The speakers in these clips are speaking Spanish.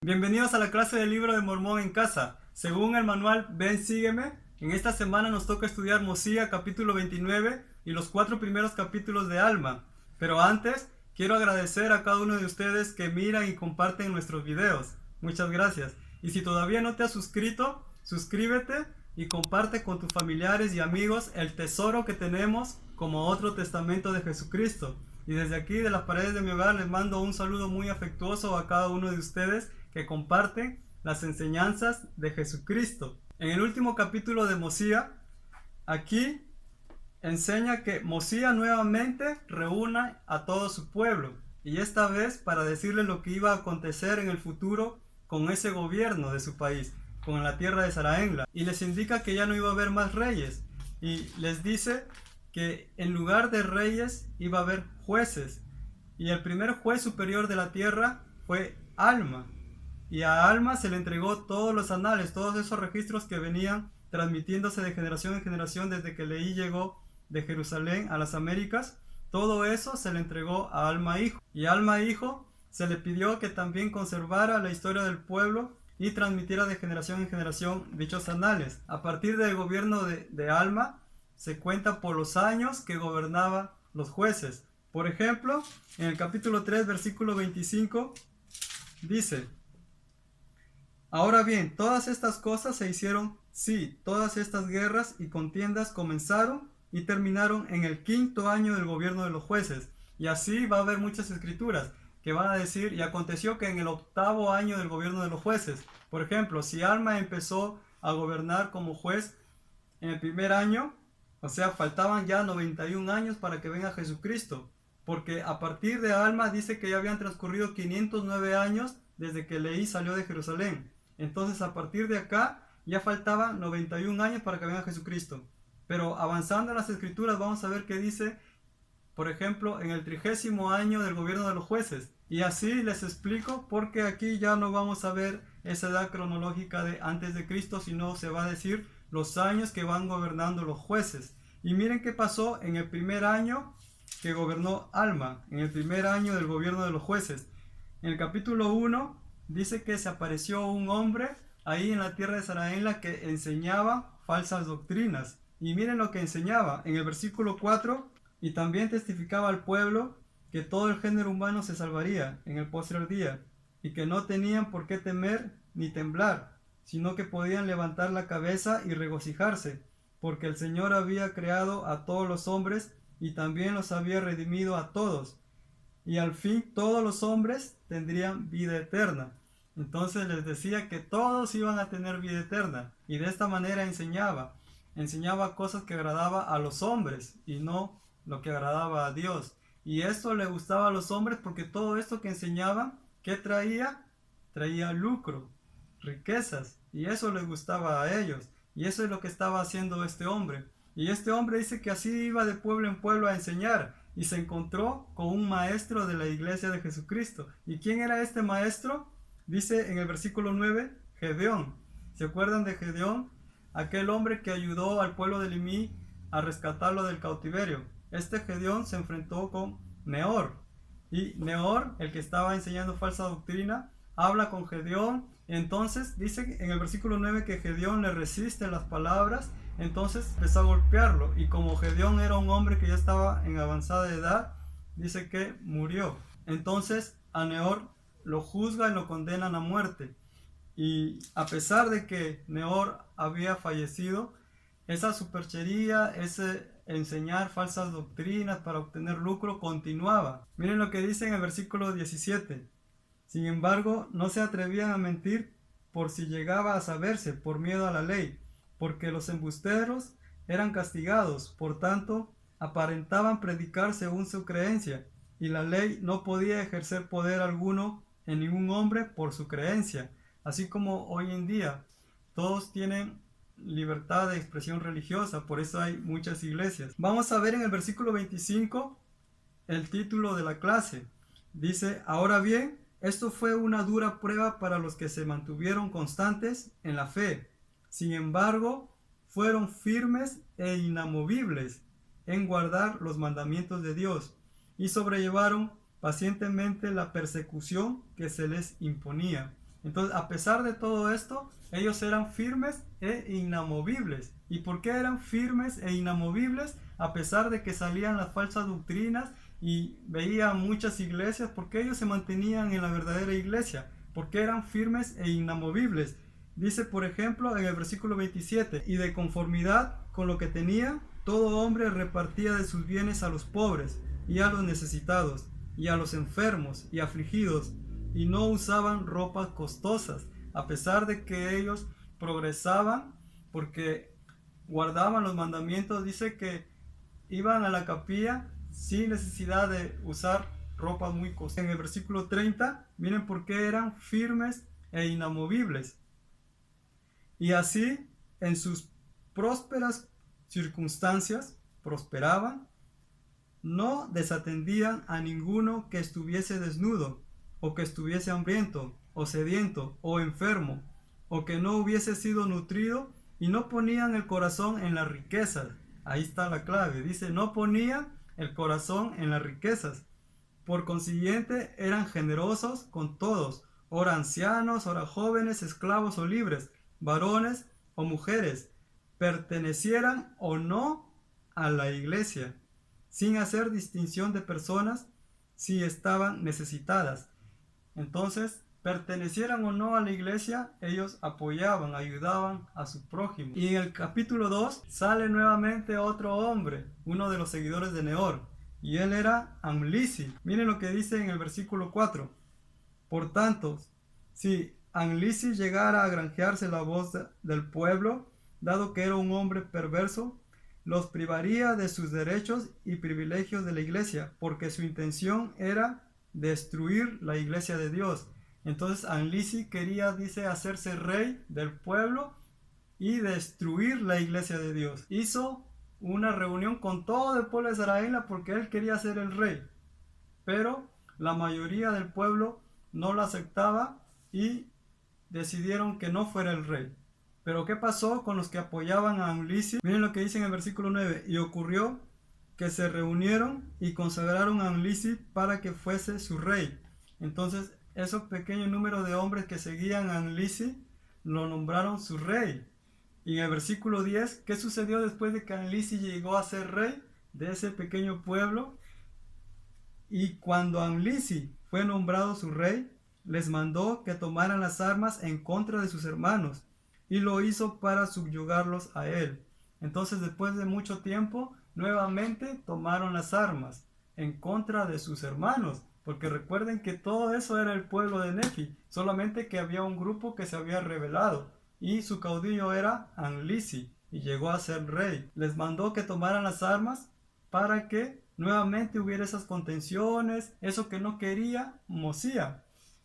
Bienvenidos a la clase del libro de Mormón en casa. Según el manual Ven, sígueme, en esta semana nos toca estudiar Mosiah capítulo 29 y los 4 primeros capítulos de Alma. Pero antes, quiero agradecer a cada uno de ustedes que miran y comparten nuestros videos. Muchas gracias. Y si todavía no te has suscrito, suscríbete y comparte con tus familiares y amigos el tesoro que tenemos como otro testamento de Jesucristo. Y desde aquí, de las paredes de mi hogar, les mando un saludo muy afectuoso a cada uno de ustedes que comparten las enseñanzas de Jesucristo. En el último capítulo de Mosiah, aquí enseña que Mosiah nuevamente reúne a todo su pueblo, y esta vez para decirles lo que iba a acontecer en el futuro con ese gobierno de su país, con la tierra de Saraenla, y les indica que ya no iba a haber más reyes, y les dice que en lugar de reyes iba a haber jueces, y el primer juez superior de la tierra fue Alma, y a Alma se le entregó todos los anales, todos esos registros que venían transmitiéndose de generación en generación desde que Leí llegó de Jerusalén a las Américas. Todo eso se le entregó a Alma Hijo, y a Alma Hijo se le pidió que también conservara la historia del pueblo y transmitiera de generación en generación dichos anales. A partir del gobierno de Alma se cuenta por los años que gobernaba los jueces. Por ejemplo, en el capítulo 3, versículo 25, dice: Ahora bien, todas estas cosas se hicieron, sí, todas estas guerras y contiendas comenzaron y terminaron en el 5.º año del gobierno de los jueces. Y así va a haber muchas escrituras que van a decir, y aconteció que en el 8.º año del gobierno de los jueces. Por ejemplo, si Alma empezó a gobernar como juez en el primer año, o sea, faltaban ya 91 años para que venga Jesucristo. Porque a partir de Alma dice que ya habían transcurrido 509 años desde que Leí salió de Jerusalén. Entonces a partir de acá ya faltaban 91 años para que venga Jesucristo. Pero avanzando en las escrituras vamos a ver que dice, por ejemplo, en el 30.º año del gobierno de los jueces. Y así les explico porque aquí ya no vamos a ver esa edad cronológica de antes de Cristo, sino se va a decir los años que van gobernando los jueces. Y miren qué pasó en el primer año que gobernó Alma, en el primer año del gobierno de los jueces. En el capítulo 1 dice que se apareció un hombre ahí en la tierra de Saraenla que enseñaba falsas doctrinas. Y miren lo que enseñaba en el versículo 4: y también testificaba al pueblo que todo el género humano se salvaría en el postrer día, y que no tenían por qué temer ni temblar, sino que podían levantar la cabeza y regocijarse, porque el Señor había creado a todos los hombres y también los había redimido a todos, y al fin todos los hombres tendrían vida eterna. Entonces les decía que todos iban a tener vida eterna, y de esta manera enseñaba cosas que agradaba a los hombres y no lo que agradaba a Dios. Y esto le gustaba a los hombres porque todo esto que enseñaban, ¿qué traía? Traía lucro, riquezas, y eso les gustaba a ellos, y eso es lo que estaba haciendo este hombre. Y este hombre dice que así iba de pueblo en pueblo a enseñar, y se encontró con un maestro de la iglesia de Jesucristo. ¿Y quién era este maestro? Dice en el versículo 9, Gedeón. ¿Se acuerdan de Gedeón? Aquel hombre que ayudó al pueblo de Limí a rescatarlo del cautiverio. Este Gedeón se enfrentó con Neor. Y Neor, el que estaba enseñando falsa doctrina, habla con Gedeón. Entonces dice en el versículo 9 que Gedeón le resiste las palabras. Entonces empezó a golpearlo, y como Gedeón era un hombre que ya estaba en avanzada edad, dice que murió. Entonces a Neor lo juzgan y lo condenan a muerte. Y a pesar de que Neor había fallecido, esa superchería, ese enseñar falsas doctrinas para obtener lucro continuaba. Miren lo que dice en el versículo 17. Sin embargo, no se atrevían a mentir por si llegaba a saberse, por miedo a la ley, porque los embusteros eran castigados. Por tanto, aparentaban predicar según su creencia, y la ley no podía ejercer poder alguno en ningún hombre por su creencia. Así como hoy en día todos tienen libertad de expresión religiosa, por eso hay muchas iglesias. Vamos a ver en el versículo 25 el título de la clase. Dice: ahora bien, esto fue una dura prueba para los que se mantuvieron constantes en la fe. Sin embargo, fueron firmes e inamovibles en guardar los mandamientos de Dios y sobrellevaron pacientemente la persecución que se les imponía. Entonces, a pesar de todo esto, ellos eran firmes e inamovibles. ¿Y por qué eran firmes e inamovibles? A pesar de que salían las falsas doctrinas y veían muchas iglesias, porque ellos se mantenían en la verdadera iglesia, porque eran firmes e inamovibles. Dice, por ejemplo, en el versículo 27, y de conformidad con lo que tenía, todo hombre repartía de sus bienes a los pobres y a los necesitados y a los enfermos y afligidos, y no usaban ropas costosas, a pesar de que ellos progresaban porque guardaban los mandamientos. Dice que iban a la capilla sin necesidad de usar ropas muy costosas. En el versículo 30, miren por qué eran firmes e inamovibles. Y así, en sus prósperas circunstancias, prosperaban, no desatendían a ninguno que estuviese desnudo, o que estuviese hambriento, o sediento, o enfermo, o que no hubiese sido nutrido, y no ponían el corazón en las riquezas. Ahí está la clave. Dice, no ponían el corazón en las riquezas. Por consiguiente, eran generosos con todos, ora ancianos, ora jóvenes, esclavos o libres, varones o mujeres, pertenecieran o no a la iglesia, sin hacer distinción de personas si estaban necesitadas. Entonces, pertenecieran o no a la iglesia, ellos apoyaban, ayudaban a su prójimo. Y en el capítulo 2 sale nuevamente otro hombre, uno de los seguidores de Nehor, y él era Amlisi. Miren lo que dice en el versículo 4. Por tanto, si Amlisi llegara a granjearse la voz del pueblo, dado que era un hombre perverso, los privaría de sus derechos y privilegios de la iglesia, porque su intención era destruir la iglesia de Dios. Entonces Amlisi quería, dice, hacerse rey del pueblo y destruir la iglesia de Dios. Hizo una reunión con todo el pueblo de Israel porque él quería ser el rey, pero la mayoría del pueblo no lo aceptaba y decidieron que no fuera el rey. Pero ¿qué pasó con los que apoyaban a Amlisi? Miren lo que dice en el versículo 9. Y ocurrió que se reunieron y consagraron a Amlisi para que fuese su rey. Entonces, esos pequeños números de hombres que seguían a Amlisi lo nombraron su rey. Y en el versículo 10, ¿qué sucedió después de que Amlisi llegó a ser rey de ese pequeño pueblo? Y cuando Amlisi fue nombrado su rey, les mandó que tomaran las armas en contra de sus hermanos, y lo hizo para subyugarlos a él. Entonces, después de mucho tiempo, nuevamente tomaron las armas en contra de sus hermanos, porque recuerden que todo eso era el pueblo de Nefi, solamente que había un grupo que se había rebelado, y su caudillo era Amlisi, y llegó a ser rey. Les mandó que tomaran las armas para que nuevamente hubiera esas contenciones, eso que no quería Mosía.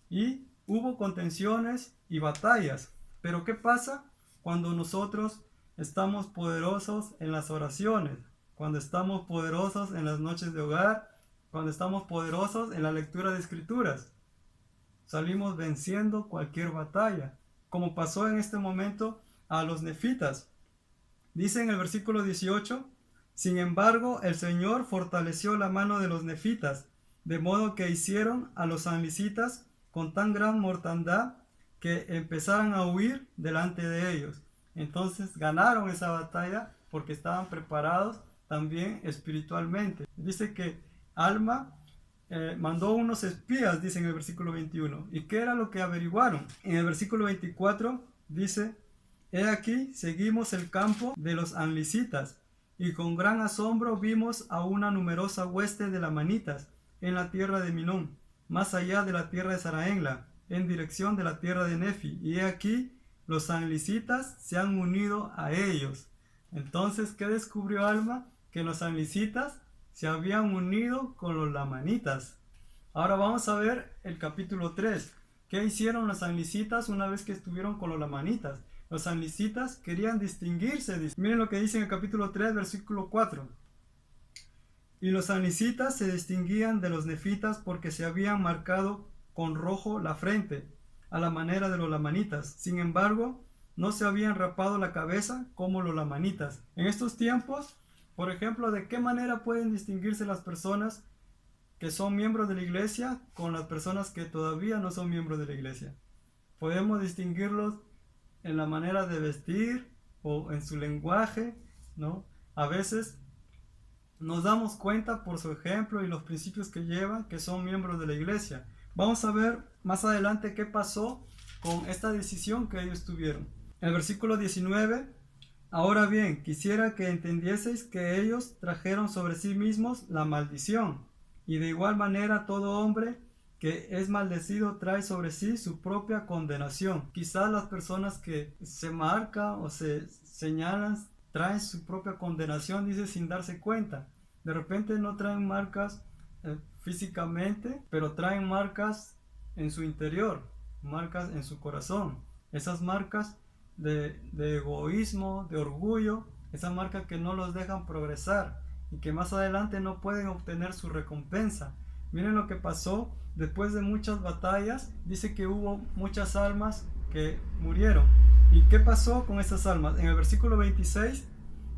Y hubo contenciones y batallas. Pero ¿qué pasa cuando nosotros estamos poderosos en las oraciones? Cuando estamos poderosos en las noches de hogar, cuando estamos poderosos en la lectura de escrituras. Salimos venciendo cualquier batalla, como pasó en este momento a los nefitas. Dice en el versículo 18, sin embargo, el Señor fortaleció la mano de los nefitas, de modo que hicieron a los amlicitas con tan gran mortandad que empezaran a huir delante de ellos. Entonces ganaron esa batalla porque estaban preparados también espiritualmente. Dice que Alma mandó unos espías, dice en el versículo 21. ¿Y qué era lo que averiguaron? En el versículo 24 dice, he aquí, seguimos el campo de los amlicitas, y con gran asombro vimos a una numerosa hueste de lamanitas en la tierra de Minón, más allá de la tierra de Saraenla, en dirección de la tierra de Nefi. Y he aquí, los amlicitas se han unido a ellos. Entonces, ¿qué descubrió Alma? Que los amlicitas se habían unido con los lamanitas. Ahora vamos a ver el capítulo 3. ¿Qué hicieron los amlicitas una vez que estuvieron con los lamanitas? Los amlicitas querían distinguirse. Miren lo que dice en el capítulo 3, versículo 4. Y los amlicitas se distinguían de los nefitas porque se habían marcado con rojo la frente, a la manera de los lamanitas. Sin embargo, no se habían rapado la cabeza como los lamanitas. En estos tiempos, por ejemplo, ¿de qué manera pueden distinguirse las personas que son miembros de la iglesia con las personas que todavía no son miembros de la iglesia? podemos distinguirlos en la manera de vestir o en su lenguaje, ¿no? A veces nos damos cuenta por su ejemplo y los principios que llevan que son miembros de la iglesia. Vamos a ver más adelante qué pasó con esta decisión que ellos tuvieron. El versículo 19: ahora bien, quisiera que entendieseis que ellos trajeron sobre sí mismos la maldición, y de igual manera todo hombre que es maldecido trae sobre sí su propia condenación. Quizás las personas que se marcan o se señalan traen su propia condenación, dice, sin darse cuenta. De repente no traen marcas físicamente, pero traen marcas en su interior, marcas en su corazón. Esas marcas de egoísmo, de orgullo, esas marcas que no los dejan progresar y que más adelante no pueden obtener su recompensa. Miren lo que pasó después de muchas batallas. Dice que hubo muchas almas que murieron. ¿Y qué pasó con esas almas? En el versículo 26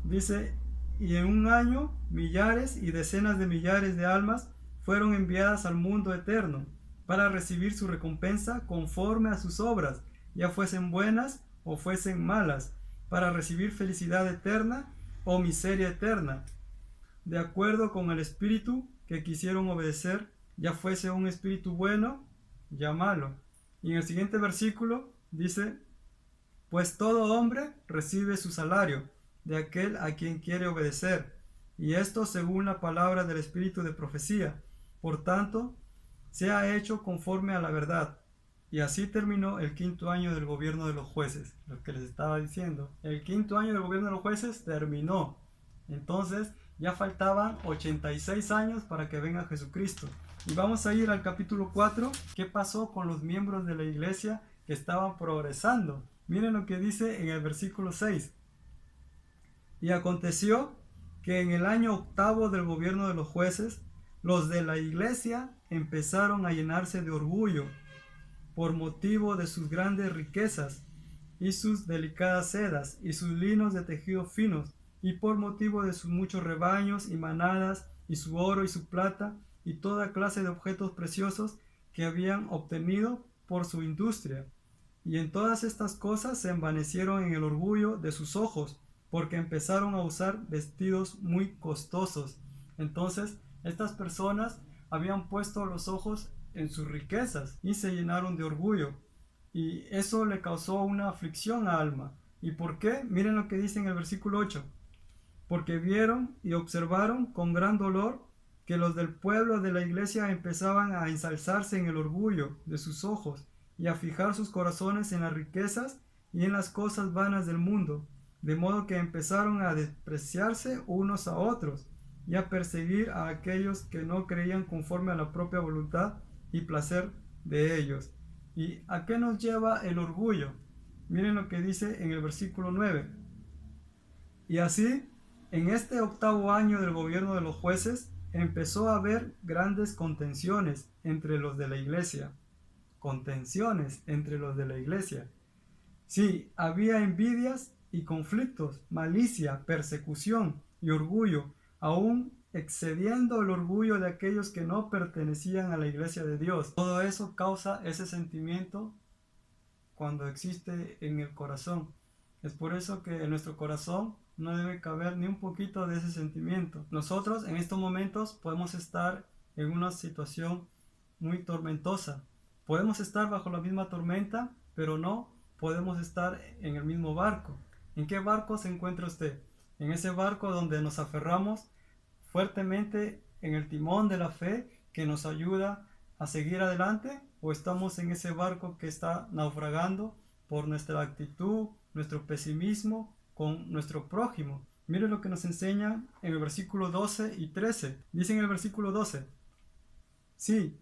dice: y en un año millares y decenas de millares de almas fueron enviadas al mundo eterno para recibir su recompensa conforme a sus obras, ya fuesen buenas o fuesen malas, para recibir felicidad eterna o miseria eterna, de acuerdo con el espíritu que quisieron obedecer, ya fuese un espíritu bueno, ya malo. Y en el siguiente versículo dice: pues todo hombre recibe su salario de aquel a quien quiere obedecer, y esto según la palabra del espíritu de profecía. Por tanto, se ha hecho conforme a la verdad. Y así terminó el 5.º año del gobierno de los jueces. Lo que les estaba diciendo, el 5.º año del gobierno de los jueces terminó. Entonces ya faltaban 86 años para que venga Jesucristo. Y vamos a ir al capítulo 4. ¿Qué pasó con los miembros de la iglesia que estaban progresando? Miren lo que dice en el versículo 6. Y aconteció que en el año 8º del gobierno de los jueces, los de la iglesia empezaron a llenarse de orgullo por motivo de sus grandes riquezas y sus delicadas sedas y sus linos de tejidos finos, y por motivo de sus muchos rebaños y manadas y su oro y su plata y toda clase de objetos preciosos que habían obtenido por su industria. Y en todas estas cosas se envanecieron en el orgullo de sus ojos, porque empezaron a usar vestidos muy costosos. Entonces estas personas habían puesto los ojos en sus riquezas y se llenaron de orgullo, y eso le causó una aflicción a Alma. ¿Y por qué? Miren lo que dice en el versículo 8: porque vieron y observaron con gran dolor que los del pueblo de la iglesia empezaban a ensalzarse en el orgullo de sus ojos y a fijar sus corazones en las riquezas y en las cosas vanas del mundo, de modo que empezaron a despreciarse unos a otros y a perseguir a aquellos que no creían conforme a la propia voluntad y placer de ellos. ¿Y a qué nos lleva el orgullo? Miren lo que dice en el versículo 9. Y así, en este 8º año del gobierno de los jueces, empezó a haber grandes contenciones entre los de la iglesia. Contenciones entre los de la iglesia. Sí, había envidias y conflictos, malicia, persecución y orgullo, aún excediendo el orgullo de aquellos que no pertenecían a la iglesia de Dios. Todo eso causa ese sentimiento cuando existe en el corazón. Es por eso que en nuestro corazón no debe caber ni un poquito de ese sentimiento. Nosotros en estos momentos podemos estar en una situación muy tormentosa. Podemos estar bajo la misma tormenta, pero no podemos estar en el mismo barco. ¿En qué barco se encuentra usted? ¿En ese barco donde nos aferramos fuertemente en el timón de la fe que nos ayuda a seguir adelante? ¿O estamos en ese barco que está naufragando por nuestra actitud, nuestro pesimismo con nuestro prójimo? Mire lo que nos enseña en el versículo 12 y 13. Dice en el versículo 12: sí,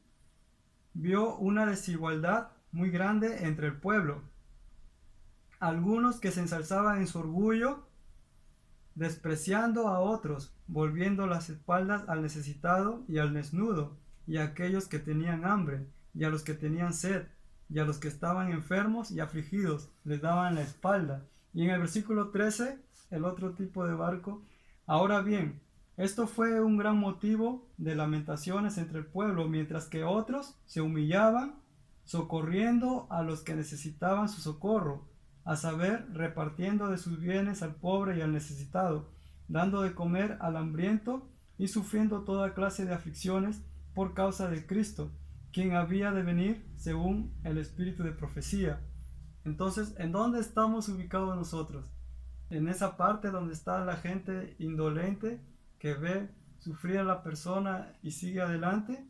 vio una desigualdad muy grande entre el pueblo. Algunos que se ensalzaban en su orgullo, despreciando a otros, volviendo las espaldas al necesitado y al desnudo, y a aquellos que tenían hambre, y a los que tenían sed, y a los que estaban enfermos y afligidos, les daban la espalda. Y en el versículo 13, el otro tipo de barco: ahora bien, esto fue un gran motivo de lamentaciones entre el pueblo, mientras que otros se humillaban, socorriendo a los que necesitaban su socorro, a saber, repartiendo de sus bienes al pobre y al necesitado, dando de comer al hambriento y sufriendo toda clase de aflicciones por causa de Cristo, quien había de venir según el espíritu de profecía. Entonces, ¿en dónde estamos ubicados nosotros? ¿En esa parte donde está la gente indolente que ve sufrir a la persona y sigue adelante?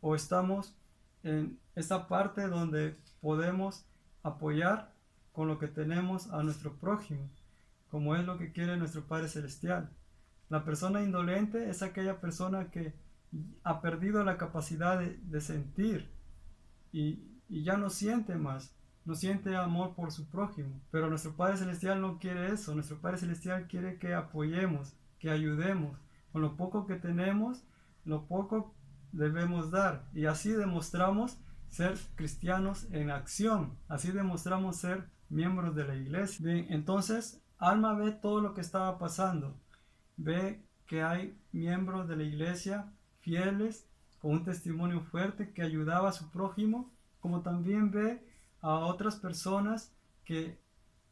¿O estamos en esa parte donde podemos apoyar con lo que tenemos a nuestro prójimo, como es lo que quiere nuestro Padre Celestial? La persona indolente es aquella persona que ha perdido la capacidad de sentir y ya no siente más, no siente amor por su prójimo. Pero nuestro Padre Celestial no quiere eso. Nuestro Padre Celestial quiere que apoyemos, que ayudemos. Con lo poco que tenemos, lo poco debemos dar. Y así demostramos ser cristianos en acción. Así demostramos ser miembros de la iglesia. Bien, entonces Alma ve todo lo que estaba pasando. Ve que hay miembros de la iglesia fieles, con un testimonio fuerte, que ayudaba a su prójimo, como también ve a otras personas que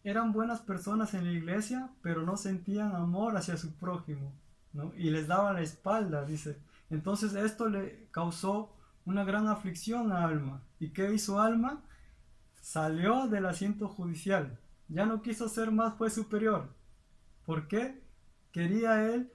eran buenas personas en la iglesia, pero no sentían amor hacia su prójimo, ¿no? Y les daban la espalda, dice. Entonces esto le causó una gran aflicción a Alma. ¿Y qué hizo Alma? Salió del asiento judicial. Ya no quiso ser más juez superior. ¿Por qué? Quería él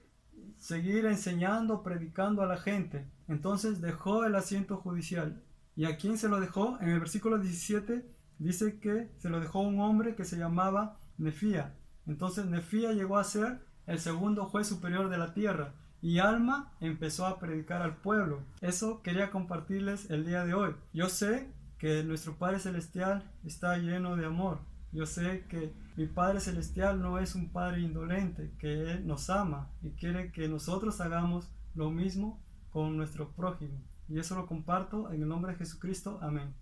seguir enseñando, predicando a la gente. Entonces dejó el asiento judicial. ¿Y a quién se lo dejó? En el versículo 17 dice que se lo dejó un hombre que se llamaba Nefía. Entonces Nefía llegó a ser el segundo juez superior de la tierra. Y Alma empezó a predicar al pueblo. Eso quería compartirles el día de hoy. Yo sé que nuestro Padre Celestial está lleno de amor. Yo sé que mi Padre Celestial no es un Padre indolente, que Él nos ama y quiere que nosotros hagamos lo mismo con nuestro prójimo. Y eso lo comparto en el nombre de Jesucristo. Amén.